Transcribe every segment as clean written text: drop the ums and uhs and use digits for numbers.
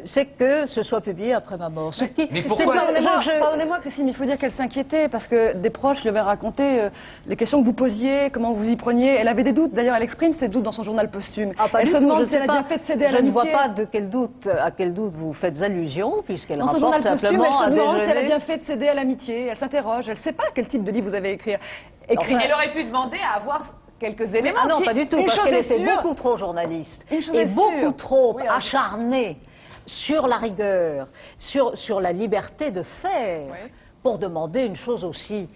c'est que ce soit publié après ma mort. Mais pourquoi? Pardonnez-moi, Christine, il faut dire qu'elle s'inquiétait parce que des proches lui avaient raconté les questions que vous posiez, comment vous y preniez. Elle avait des doutes, d'ailleurs elle exprime ses doutes dans son journal posthume. Elle se demande si elle a bien fait de céder à l'amitié. Je ne vois pas à quel doute vous faites allusion, puisqu'elle dans son journal rapporte posthume, simplement elle se à demande si elle a déjeuner. bien fait de céder à l'amitié. Elle s'interroge, elle ne sait pas quel type de livre vous avez écrit. Enfin, Elle aurait pu demander à avoir quelques éléments. Ah non, pas du tout, parce qu'elle était beaucoup trop journaliste et beaucoup trop acharnée sur la rigueur, sur la liberté de faire, pour demander une chose aussi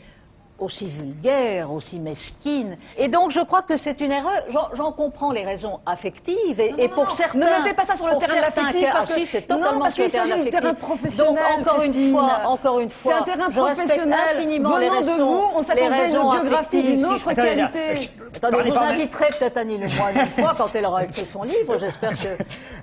vulgaire, aussi mesquine. Et donc je crois que c'est une erreur. J'en comprends les raisons affectives et pour certains... Ne mettez pas ça sur le terrain de l'affectif. Si, c'est totalement sur le terrain de l'affectif. terrain professionnel. Donc encore une fois, c'est un terrain je respecte infiniment les raisons. De vous, on s'attendait à une biographie d'une autre qualité. Attendez, vous inviterez peut-être Annie Lemoine une fois quand elle aura écrit son livre. J'espère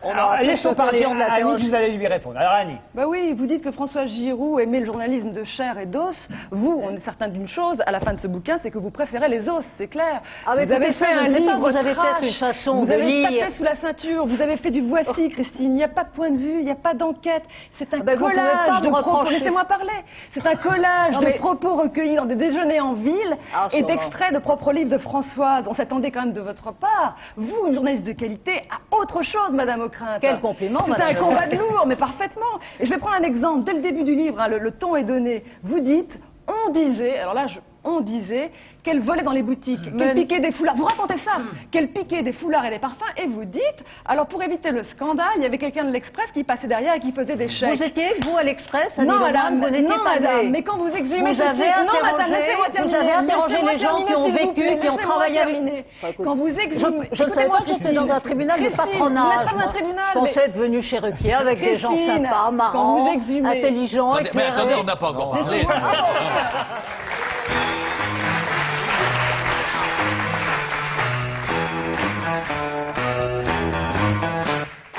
qu'on aura laissons parler l'occasion de l'interroger. Annie, vous allez lui répondre. Alors Annie. Bah oui, vous dites que François Giroud aimait le journalisme de chair et d'os. Vous, on est certain d'une chose, à la fin de ce bouquin, c'est que vous préférez les os, c'est clair. Ah, mais vous avez fait un livre, vous avez peut-être une façon de lire. Vous avez tapé sous la ceinture, vous avez fait du voici, Christine. Il n'y a pas de point de vue, il n'y a pas d'enquête. C'est un collage de propos. Laissez-moi parler. C'est un collage de propos recueillis dans des déjeuners en ville et d'extraits de propres livres de Françoise. On s'attendait quand même de votre part, vous, une journaliste de qualité, à autre chose, Madame Ockrent. Quel compliment, Madame. C'est un combat de lourd, mais parfaitement. Et je vais prendre un exemple. Dès le début du livre, le ton est donné. Vous dites, on disait, alors là, on disait qu'elle volait dans les boutiques, qu'elle piquait des foulards. Vous racontez ça, qu'elle piquait des foulards et des parfums, et vous dites, alors pour éviter le scandale, il y avait quelqu'un de l'Express qui passait derrière et qui faisait des chèques. Vous étiez, vous, à l'Express? Non, madame, vous n'étiez pas madame, mais quand vous exhumez... Vous avez interrogé les gens qui ont vécu, qui ont travaillé avec... Quand vous exhumez... Je ne savais pas que j'étais dans un tribunal de patronage. Je pensais être venue chez Ruquier avec des gens sympas, marrants, intelligents, éclairés. Mais attendez, on n'a pas encore parlé.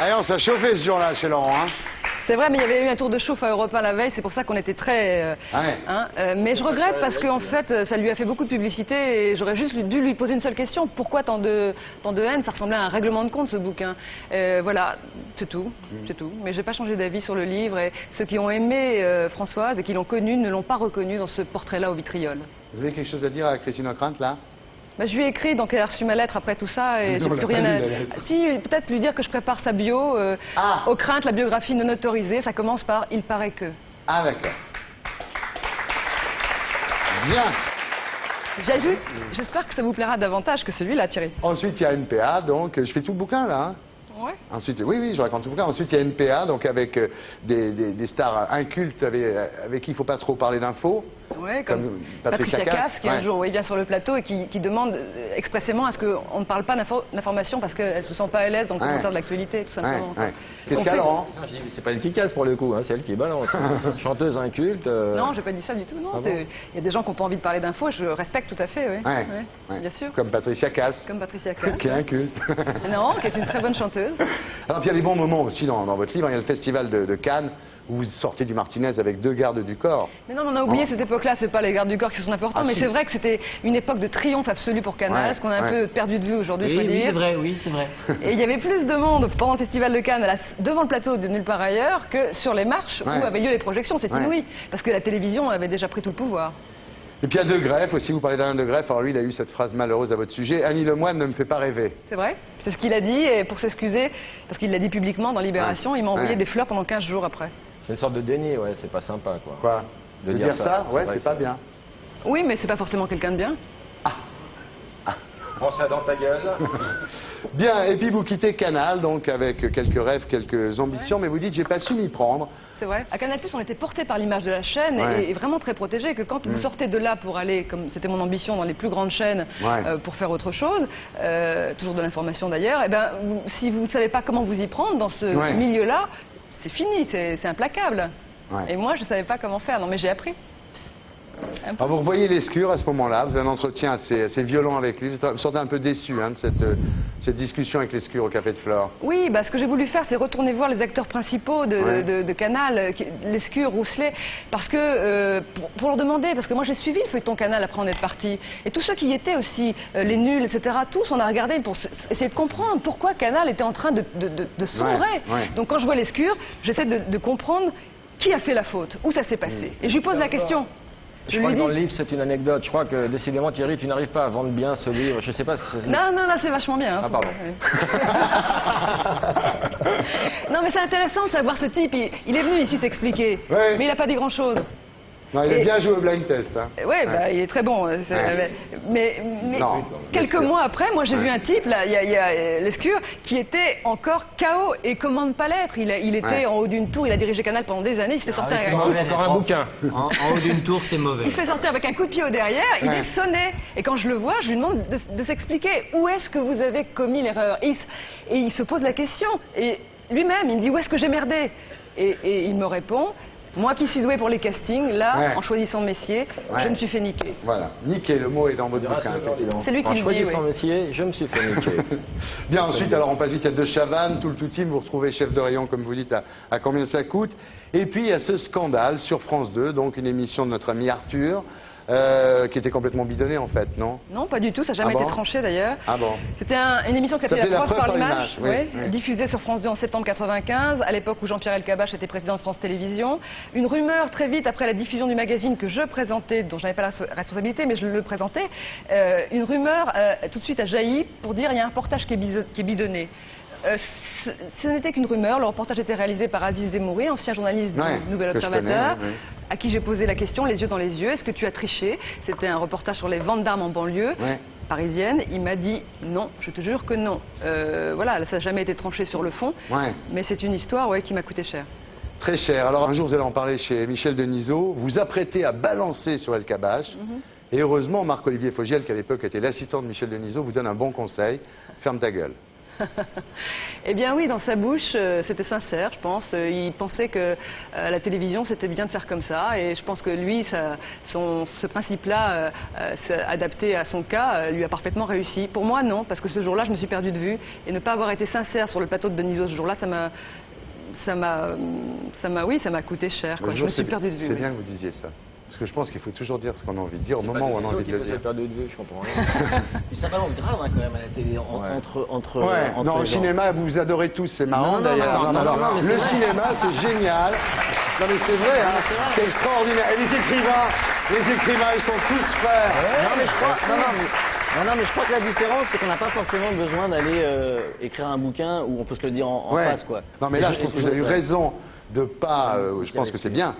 Allez, on s'est chauffé ce jour-là chez Laurent. Hein. C'est vrai, mais il y avait eu un tour de chauffe à Europe 1 la veille, c'est pour ça qu'on était très... mais je regrette parce qu'en fait, ça lui a fait beaucoup de publicité et j'aurais juste dû lui poser une seule question. Pourquoi tant de haine? Ça ressemblait à un règlement de compte, ce bouquin. Voilà, c'est tout, c'est tout. Mais je n'ai pas changé d'avis sur le livre et ceux qui ont aimé Françoise et qui l'ont connue ne l'ont pas reconnue dans ce portrait-là au vitriol. Vous avez quelque chose à dire à Christine Ockrent, là? Bah, je lui ai écrit, donc elle a reçu ma lettre après tout ça et j'ai plus rien à... Si, peut-être lui dire que je prépare sa bio, Ockrent, la biographie non autorisée, ça commence par « Il paraît que ». Ah, d'accord. Bien. J'ajoute, j'espère que ça vous plaira davantage que celui-là, Thierry. Ensuite, il y a NPA, donc je fais tout le bouquin, là. Hein. Ouais. Ensuite, oui, je raconte tout le bouquin. Ensuite, il y a NPA, donc avec des stars incultes avec qui il ne faut pas trop parler d'infos. Oui, comme Patricia Cass, qui un jour vient sur le plateau et qui demande expressément à ce qu'on ne parle pas d'informations parce qu'elle ne se sent pas à l'aise dans le commentaire de l'actualité, tout simplement. Qu'est-ce qu'elle rend? C'est pas elle qui casse pour le coup, hein, c'est elle qui balance. Chanteuse inculte. Non, j'ai pas dit ça du tout. Non, il y a des gens qui n'ont pas envie de parler d'infos, je respecte tout à fait, oui. Bien sûr. Comme Patricia Cass. Comme Patricia Cass. Qui est inculte. Non, qui est une très bonne chanteuse. Alors, puis il y a des bons moments aussi dans votre livre. Il y a le festival de Cannes. Où vous sortez du Martinez avec 2 gardes du corps. Mais non, on a oublié cette époque-là, c'est pas les gardes du corps qui sont importants, mais c'est vrai que c'était une époque de triomphe absolu pour Canal, ce qu'on a un peu perdu de vue aujourd'hui, faut dire. Oui, c'est vrai. Et il y avait plus de monde pendant le festival de Cannes, devant le plateau de Nulle part ailleurs, que sur les marches où avaient lieu les projections. C'est inouï, parce que la télévision avait déjà pris tout le pouvoir. Et puis il y a De Greff aussi, vous parlez d'Alain De Greff, alors lui il a eu cette phrase malheureuse à votre sujet, Annie Lemoine ne me fait pas rêver. C'est vrai, c'est ce qu'il a dit, et pour s'excuser, parce qu'il l'a dit publiquement dans Libération, il m'a envoyé des fleurs pendant 15 jours après. C'est une sorte de déni, ouais, c'est pas sympa, quoi. Quoi? De dire ça? Ouais, c'est pas bien. Oui, mais c'est pas forcément quelqu'un de bien. Prends ça dans ta gueule. Bien, et puis vous quittez Canal, donc avec quelques rêves, quelques ambitions, mais vous dites j'ai pas su m'y prendre. C'est vrai. À Canal+, on était porté par l'image de la chaîne et vraiment très protégé, que quand vous sortez de là pour aller, comme c'était mon ambition, dans les plus grandes chaînes, pour faire autre chose, toujours de l'information d'ailleurs, et ben, si vous ne savez pas comment vous y prendre dans ce milieu-là, c'est fini, c'est implacable. Et moi, je ne savais pas comment faire. Non, mais j'ai appris. Alors vous revoyez Lescure à ce moment-là, vous avez un entretien assez violent avec lui, vous sortez un peu déçu hein, de cette discussion avec Lescure au Café de Flore. Oui, ce que j'ai voulu faire, c'est retourner voir les acteurs principaux de Canal, Lescure, Rousselet, parce que, pour leur demander, parce que moi j'ai suivi le feuilleton Canal après en être parti, et tous ceux qui y étaient aussi, les nuls, etc., tous on a regardé pour essayer de comprendre pourquoi Canal était en train de sombrer. Donc quand je vois Lescure, j'essaie de comprendre qui a fait la faute, où ça s'est passé, et je lui pose la question. Je crois que dans le livre, c'est une anecdote. Je crois que, décidément, Thierry, tu n'arrives pas à vendre bien ce livre. Je sais pas si c'est... Non, c'est vachement bien. Hein, ah, pardon. Non, mais c'est intéressant de savoir ce type. Il est venu ici t'expliquer, mais il n'a pas dit grand-chose. Non, il a bien joué au blind test. Hein. Ouais, il est très bon. Mais quelques mois après, moi j'ai vu un type, là, il y a Lescure, qui était encore KO et comment ne pas l'être. Il était en haut d'une tour, il a dirigé Canal pendant des années, il se fait sortir avec encore un bouquin. En haut d'une tour, c'est mauvais. Il se fait sortir avec un coup de pied au derrière, il est sonné. Et quand je le vois, je lui demande de s'expliquer où est-ce que vous avez commis l'erreur. Et il se pose la question. Et lui-même, il me dit où est-ce que j'ai merdé. Et il me répond. Moi qui suis doué pour les castings, là, en choisissant Messier, je me suis fait niquer. Voilà, niquer, le mot est dans votre bouquin. C'est lui qui me dit, En choisissant Messier, je me suis fait niquer. Bien, ensuite, alors on passe vite, il y a De Chavannes, tout le tout-team, vous retrouvez chef de rayon, comme vous dites, à combien ça coûte. Et puis, il y a ce scandale sur France 2, donc une émission de notre ami Arthur, qui était complètement bidonnée en fait, non? Non, pas du tout, ça n'a jamais été tranché d'ailleurs. Ah bon? C'était une émission qui s'appelait La preuve par l'image, oui. diffusée sur France 2 en septembre 95, à l'époque où Jean-Pierre Elkabbach était président de France Télévisions. Une rumeur très vite après la diffusion du magazine que je présentais, dont je n'avais pas la responsabilité, mais je le présentais, une rumeur tout de suite a jailli pour dire il y a un reportage qui est bidonné. Ce n'était qu'une rumeur, le reportage était réalisé par Aziz Demouri, ancien journaliste du Nouvel Observateur, à qui j'ai posé la question, les yeux dans les yeux, est-ce que tu as triché? C'était un reportage sur les ventes d'armes en banlieue parisienne. Il m'a dit non, je te jure que non. Voilà, ça n'a jamais été tranché sur le fond, mais c'est une histoire qui m'a coûté cher. Très cher. Alors un jour vous allez en parler chez Michel Denisot, vous apprêtez à balancer sur Elkabbach, et heureusement Marc-Olivier Fogiel, qui à l'époque était l'assistant de Michel Denisot, vous donne un bon conseil, ferme ta gueule. Eh bien oui, dans sa bouche, c'était sincère, je pense. Il pensait que la télévision, c'était bien de faire comme ça. Et je pense que lui, ce principe-là, adapté à son cas, lui a parfaitement réussi. Pour moi, non, parce que ce jour-là, je me suis perdue de vue. Et ne pas avoir été sincère sur le plateau de Denisot ce jour-là, ça m'a coûté cher. Je me suis perdue de vue. C'est bien que vous disiez ça. Parce que je pense qu'il faut toujours dire ce qu'on a envie de dire au moment où on a envie de le dire. Je comprends rien. Ça balance grave quand même à la télé, entre non, au cinéma, vous adorez tous, c'est marrant d'ailleurs. Le cinéma, c'est génial. Non mais c'est vrai, c'est extraordinaire. Et les écrivains, ils sont tous frères. Non mais je crois que la différence, c'est qu'on n'a pas forcément besoin d'aller écrire un bouquin où on peut se le dire en face, quoi. Non mais là, je trouve que vous avez eu raison de pas, je pense que c'est bien,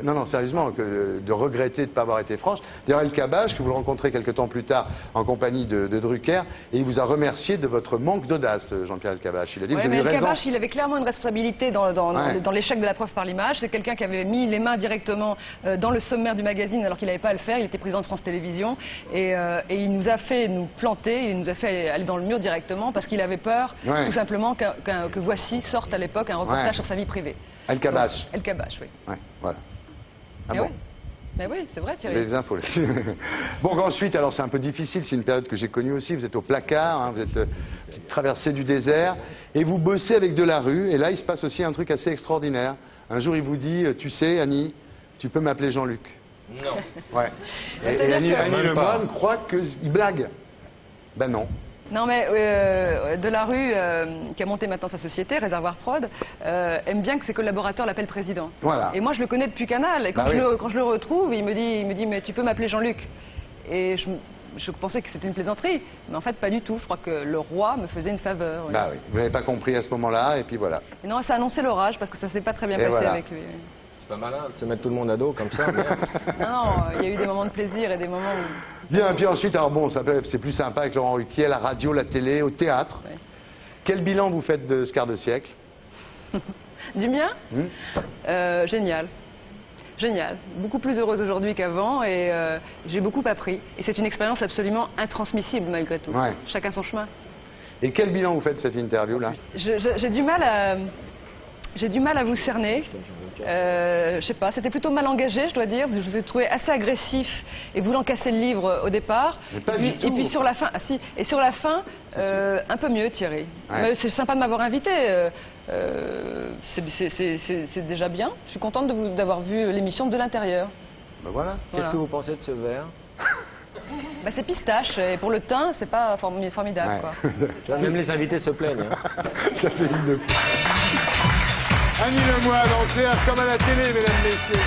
non sérieusement, de regretter de ne pas avoir été franche. D'ailleurs Elkabbach, que vous le rencontrez quelques temps plus tard en compagnie de Drucker, et il vous a remercié de votre manque d'audace, Jean-Pierre Elkabbach. Il a dit vous avez eu raison. Elkabbach, il avait clairement une responsabilité dans l'échec de La preuve par l'image. C'est quelqu'un qui avait mis les mains directement dans le sommaire du magazine alors qu'il n'avait pas à le faire. Il était président de France Télévisions et il nous a fait nous planter, il nous a fait aller dans le mur directement parce qu'il avait peur tout simplement que Voici sorte à l'époque un reportage sur sa vie privée. Elkabbach. Elkabbach, oui. Voilà. Ah bon. Mais oui, c'est vrai, Thierry. Les infos là-dessus. Bon, ensuite, alors c'est un peu difficile, c'est une période que j'ai connue aussi. Vous êtes au placard, vous êtes traversé du désert, et vous bossez avec Delarue. Et là, il se passe aussi un truc assez extraordinaire. Un jour, il vous dit, tu sais, Annie, tu peux m'appeler Jean-Luc. Non. Ouais. Et Annie Lemoine croit qu'il blague. Ben non. Non mais Delarue, qui a monté maintenant sa société, Réservoir Prod, aime bien que ses collaborateurs l'appellent président. Voilà. Et moi je le connais depuis Canal, et quand je le retrouve, il me dit mais tu peux m'appeler Jean-Luc. Et je pensais que c'était une plaisanterie, mais en fait pas du tout. Je crois que le roi me faisait une faveur. Bah oui, vous n'avez pas compris à ce moment-là, et puis voilà. Et non, ça a annoncé l'orage parce que ça s'est pas très bien passé avec lui. C'est pas malin de se mettre tout le monde à dos comme ça. Mais... Non, il y a eu des moments de plaisir et des moments où... Bien, puis ensuite, alors bon, c'est plus sympa avec Laurent Ruquier, la radio, la télé, au théâtre. Ouais. Quel bilan vous faites de ce quart de siècle? Du mien Génial. Génial. Beaucoup plus heureuse aujourd'hui qu'avant et j'ai beaucoup appris. Et c'est une expérience absolument intransmissible malgré tout. Ouais. Chacun son chemin. Et quel bilan vous faites de cette interview-là? J'ai du mal J'ai du mal à vous cerner. Je sais pas, c'était plutôt mal engagé, je dois dire. Je vous ai trouvé assez agressif et voulant casser le livre au départ. Mais pas du tout. Et puis sur la fin, un peu mieux, Thierry. Ouais. C'est sympa de m'avoir invité. C'est déjà bien. Je suis contente d'avoir vu l'émission de l'intérieur. Ben voilà. Qu'est-ce que vous pensez de ce verre? Bah, c'est pistache, et pour le teint, c'est pas formidable. Ouais. Quoi. Tu vois, même les invités se plaignent. Hein. Ça fait une... Annie Lemoine en clair comme à la télé, mesdames, messieurs.